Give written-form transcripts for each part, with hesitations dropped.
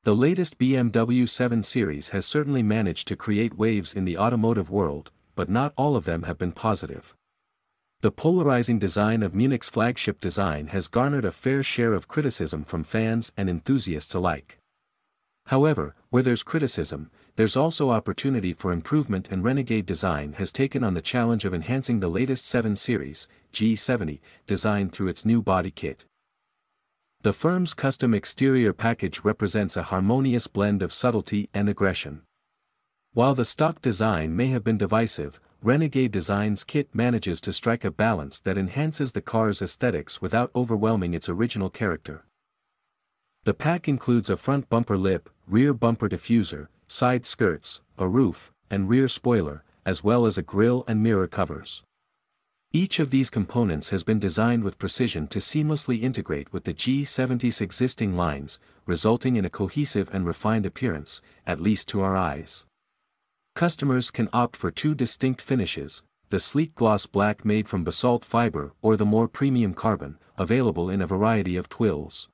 The latest BMW 7 Series has certainly managed to create waves in the automotive world, but not all of them have been positive. The polarizing design of Munich's flagship design has garnered a fair share of criticism from fans and enthusiasts alike. However, where there's criticism, there's also opportunity for improvement, and Renegade Design has taken on the challenge of enhancing the latest 7 Series, G70, design through its new body kit. The firm's custom exterior package represents a harmonious blend of subtlety and aggression. While the stock design may have been divisive, Renegade Design's kit manages to strike a balance that enhances the car's aesthetics without overwhelming its original character. The pack includes a front bumper lip, rear bumper diffuser, side skirts, a roof, and rear spoiler, as well as a grille and mirror covers. Each of these components has been designed with precision to seamlessly integrate with the G70's existing lines, resulting in a cohesive and refined appearance, at least to our eyes. Customers can opt for two distinct finishes, the sleek gloss black made from basalt fiber or the more premium carbon, available in a variety of twills.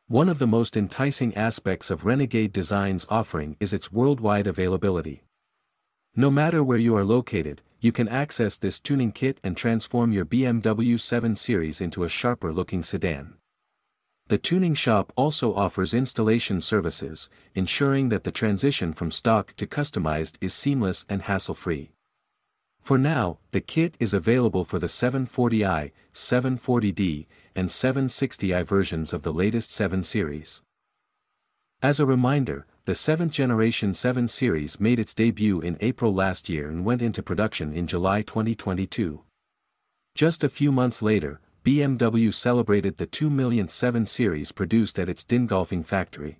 One of the most enticing aspects of Renegade Design's offering is its worldwide availability. No matter where you are located, you can access this tuning kit and transform your BMW 7 Series into a sharper-looking sedan. The tuning shop also offers installation services, ensuring that the transition from stock to customized is seamless and hassle-free. For now, the kit is available for the 740i, 740d, and 760i versions of the latest 7 Series. As a reminder, the 7th generation 7 Series made its debut in April last year and went into production in July 2022. Just a few months later, BMW celebrated the 2 millionth 7 Series produced at its Dingolfing factory.